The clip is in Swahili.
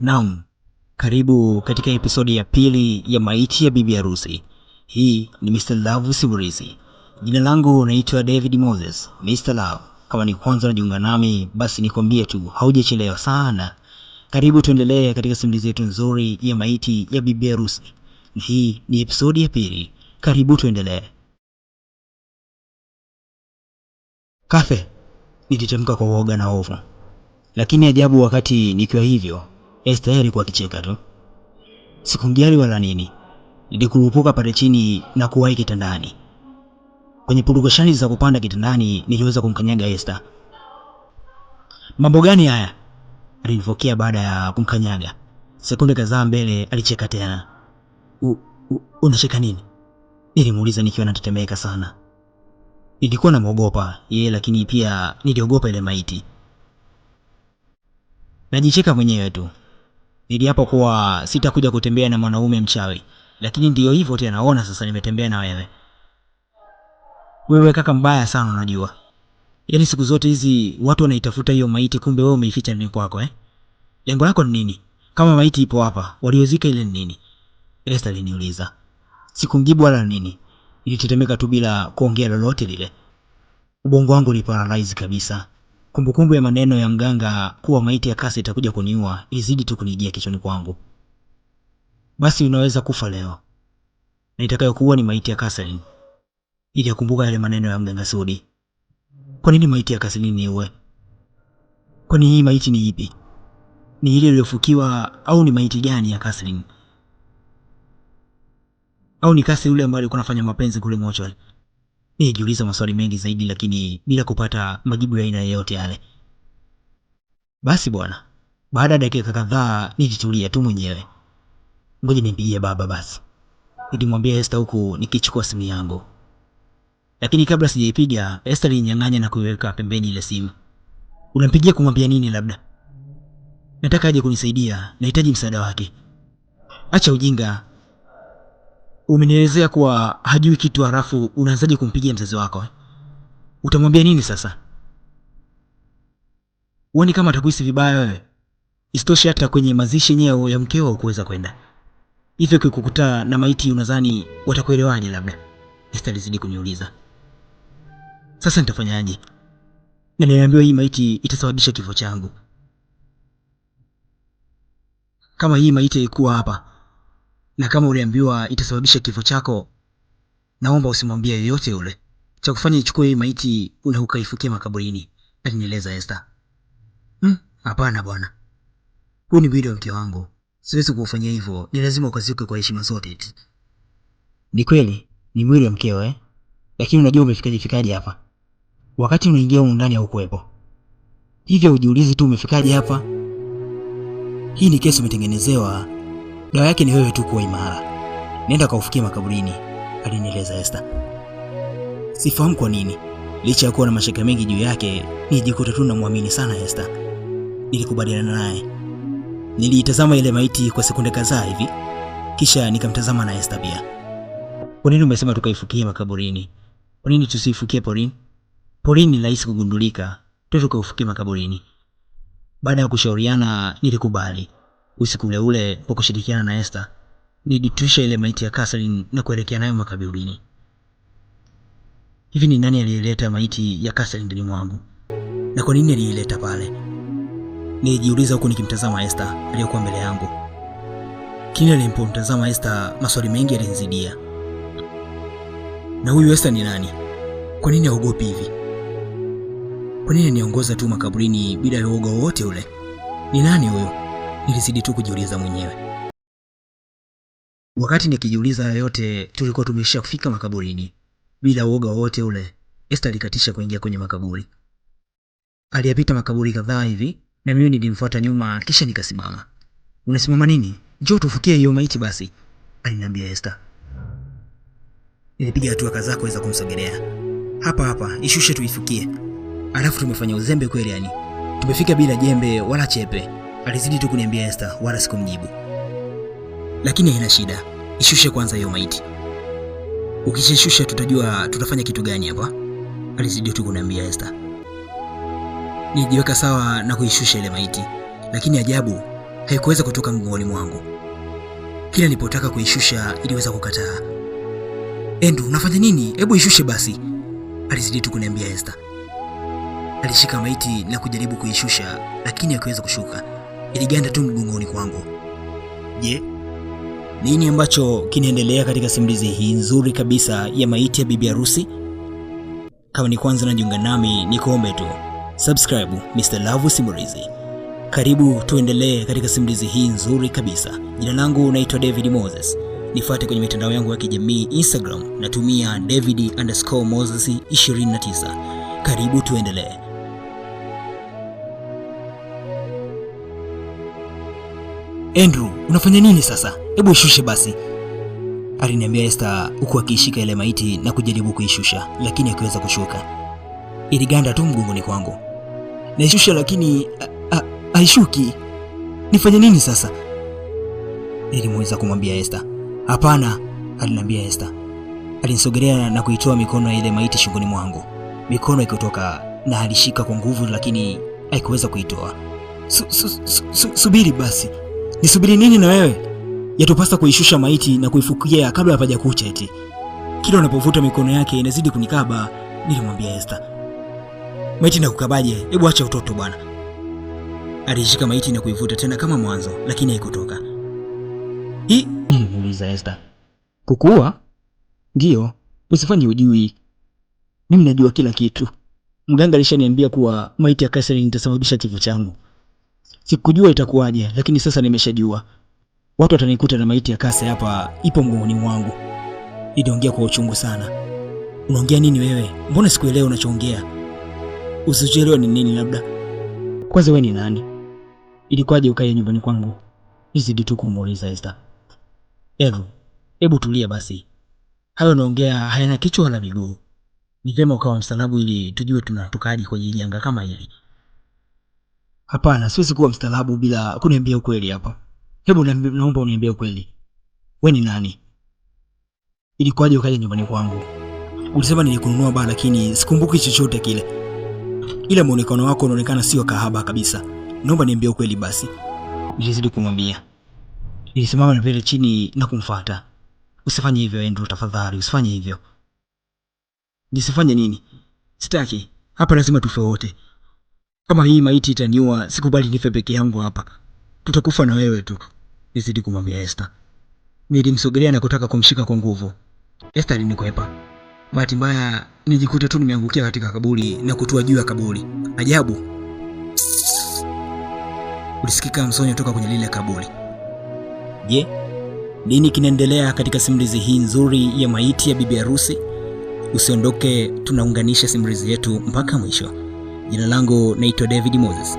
Naam, karibu katika episodi ya pili ya maiti ya bibi harusi. Hii ni Mr. Love Simulizi. Jina langu naitwa David Moses, Mr. Love. Kama ni kwanza unajiunga nami, basi nikwambie tu haujachelewa sana. Karibu tuendelee katika simulizi yetu nzuri ya maiti ya bibi harusi. Hii ni episodi ya pili. Karibu tuendelee. Kafe, nilitamka kwa uoga na hofu. Lakini ajabu, wakati nikiwa hivyo, Esther alikuwa akicheka tu. Sikumjali wala nini. Nilikurupuka pale chini na kuwahi kitandani. Kwenye purukushani za kupanda kitandani niliweza kumkanyaga Esther. Mambo gani haya? Alinifokea baada ya kumkanyaga. Sekunde kadhaa mbele alicheka tena. Unacheka nini? Nilimuuliza nikiwa natetemeka sana. Nilikuwa namuogopa yeye, lakini pia niliogopa ile maiti. Najicheka mwenyewe tu. Niliapa kuwa sitakuja kutembea na mwanaume mchawi, lakini ndio hivyo tena, naona sasa nimetembea na wewe. Wewe kaka mbaya sana unajua. Yaani siku zote hizi watu wanaitafuta hiyo maiti, kumbe wewe umeificha ndani kwako Lengo lako ni nini? Kama maiti ipo hapa, waliozika ile ni nini? Esther aliniuliza. Sikumjibu wala nini. Nilitetemeka tu bila kuongea lolote lile. Ubongo wangu uliparalyze kabisa. Kumbukumbu ya maneno ya mganga kuwa maiti ya Kasi itakuja kuniua ilizidi tu kunijia kichwani kwangu. Basi unaweza kufa leo, na itakayokuua ni maiti ya Catherine. Ili kumbuka yale maneno ya mganga Sudi. Kwa nini maiti ya Catherine niue? Kwani hii maiti ni ipi? Ni ile iliyofukiwa au ni maiti gani ya Catherine? Au ni Kasi yule ambaye alikuwa anafanya mapenzi kule mochwari? Nilijiuliza maswali mengi zaidi, lakini bila kupata majibu ya aina yoyote yale. Basi bwana, baada ya dakika kadhaa nilitulia tu mwenyewe. Ngoja nimpigie baba basi, nilimwambia Esther huku nikichukua simu yangu. Lakini kabla sijaipiga, Esther alinyang'anya na kuiweka pembeni ile simu. Unampigia kumwambia nini labda? Nataka aje kunisaidia, nahitaji msaada wake. Acha ujinga. Umenielezea kuwa hajui kitu, halafu unaanzaje kumpigia mzazi wako? Utamwambia nini sasa? Uone kama atakuhisi vibaya wewe. Isitoshe hata kwenye mazishi yenyewe ya mkeo kuweza kwenda. Hivyo kukukuta na maiti unadhani watakuelewaje labda? Esther alizidi kuniuliza. Sasa nitafanyaje? Na niambiwa hii maiti itasababisha kifo changu. Kama hii maiti ilikuwa hapa, na kama uliambiwa itasababisha kifo chako, naomba usimwambie yoyote yule. Cha kufanya ichukue hii maiti ukaifukie makaburini, alinieleza Esther. Hapana bwana. Huu ni mwili wa mke wangu. Siwezi kufanyia hivyo, ni lazima ukazike kwa heshima zote. Ni kweli, ni mwili wa mkeo lakini unajua umefikaje hapa? Wakati unaingia huko ndani haukuwepo. Hivyo ujiulize tu umefikaje hapa? Hii ni kesi umetengenezewa. Dawa yake ni wewe tu kuwa imara. Nenda kaufikie makaburini, alinieleza Esther. Sifahamu kwa nini, licha ya kuwa na mashaka mengi juu yake, nijikuta tu namwamini sana Esther. Nilikubaliana naye. Niliitazama ile maiti kwa sekunde kadhaa hivi, kisha nikamtazama na Esther pia. Kwa nini umesema tukaifukie makaburini? Kwa nini tusifukie porini? Porini ni rahisi kugundulika, tukaufukie makaburini. Baada ya kushauriana nilikubali. Usiku ule kwa kushirikiana na Esther, nilitwisha ile maiti ya Catherine na kuelekea nayo makaburini. Hivi ni nani aliyeleta maiti ya Catherine ndani mwangu? Na kwa nini aliileta pale? Nilijiuliza huku nikimtazama Esther aliyokuwa mbele yangu. Kile nilipomtazama Esther, maswali mengi yalinizidia. Na huyu Esther ni nani? Kwa nini haogopi hivi? Kwa nini niongoza tu makaburini bila uoga wote ule? Ni nani huyo? Nilizidi tu kujiuliza mwenyewe. Wakati nikijiuliza yote, tulikuwa tumesha kufika makaburini. Bila uoga wote ule, Esther alikatisha kuingia kwenye makaburi. Aliyapita makaburi kadhaa hivi, na mimi nilimfuata nyuma, kisha nikasimama. Unasimama nini? Njoo tufukie hiyo maiti basi, aliniambia Esther. Nilipiga hatua kadhaa kuweza kumsogelea. Hapa, ishushe tuifukie. Alafu tumefanya uzembe kweli Tumefika bila jembe wala chepe, alizidi tu kuniambia Esther, wala sikumjibu. Lakini haina shida. Ishushe kwanza hiyo maiti. Ukishashusha tutajua tutafanya kitu gani hapa, alizidi tu kuniambia Esther. Nilijiweka sawa na kuishusha ile maiti, lakini ajabu, haikuweza kutoka mgongoni mwangu. Kila nilipotaka kuishusha iliweza kukataa. Andrew, unafanya nini? Hebu ishushe basi, alizidi tu kuniambia Esther. Alishika maiti na kujaribu kuishusha, lakini hakuweza kushuka. Iliganda tu mgongoni kwangu. Je, nini ambacho kinaendelea katika simulizi hii nzuri kabisa ya maiti ya bibi harusi? Kama ni kwanza unajiunga nami, nikuombe tu subscribe Mr. Love Simulizi. Karibu tuendelee katika simulizi hii nzuri kabisa. Jina langu naitwa David Moses. Nifuate kwenye mitandao yangu ya kijamii Instagram, natumia David_Moses29. Karibu tuendelee. Andrew, unafanya nini sasa? Hebu ishushe basi, aliniambia Esther huku akiishika ile maiti na kujaribu kuishusha, lakini hakuweza kushuka. Iliganda tu mgongoni kwangu. Naishusha lakini haishuki. Nifanye nini sasa? Nilimweza kumwambia Esther. Hapana, aliniambia Esther. Alinisogelea na kuitoa mikono ya ile maiti shingoni mwangu. Mikono ikotoka na alishika kwa nguvu, lakini haikuweza kuitoa. Subiri basi. Nisubiri nini na wewe? Yatupasa kuishusha maiti na kuifukia kabla hapaja kucha eti. Kila unapovuta mikono yake inazidi kunikaba, nilimwambia Esther. Maiti na kukabaje? Hebu acha utoto bwana. Alishika maiti na kuivuta tena kama mwanzo, lakini haikutoka. Muuliza Esther. Kukua? Ndio, usifanye ujui. Mimi najua kila kitu. Mganga alishaniambia kuwa maiti ya Catherine itasababisha kifo changu. Sikujua itakuwaje, lakini sasa nimeshajua. Watu watanikuta na maiti ya Kase hapa ipo mgongoni mwangu. Niliongea kwa uchungu sana. Unaongea nini wewe? Mbona sikuelewa unachoongea? Usichelewe ni nini labda? Kwanza wewe ni nani? Ilikuwaje ukae nyumbani kwangu? Nizidi tu kumuuliza Esther. Hebu tulia basi. Hayo unaongea hayana kichwa wala miguu. Ni vyema ukawa mstaarabu ili tujue tunatokaje kwenye janga kama hili. Hapana, siwezi kuwa mstaarabu bila kuniambia ukweli hapa. Hebu naomba uniambie ukweli. Wewe ni nani? Ilikuwaje ukaja nyumbani kwangu? Ulisema nilikununua baa, lakini sikumbuki chochote kile. Ila muonekano wako unaonekana sio kahaba kabisa. Naomba niambie ukweli basi. Nilizidi kumwambia. Nilisimama na vile chini na kumfuata. Usifanye hivyo Andrew, tafadhali, usifanye hivyo. Nisifanye nini? Sitaki. Hapa lazima tufe wote. Kama hii maiti itaniua, sikubali nife peke yangu hapa. Tutakufa na wewe tu, nizidi kumwambia Esther. Nilimsogelea na kutaka kumshika kwa nguvu. Esther alinikwepa. Bahati mbaya nijikuta tu nimeangukia katika kaburi na kutua juu ya kaburi. Ajabu. Ulisikika msonyo toka kwenye lile kaburi. Je, nini kinaendelea katika simulizi hii nzuri ya maiti ya bibi harusi? Usiondoke, tunaunganisha simulizi yetu mpaka mwisho. Jina langu naitwa David Moses.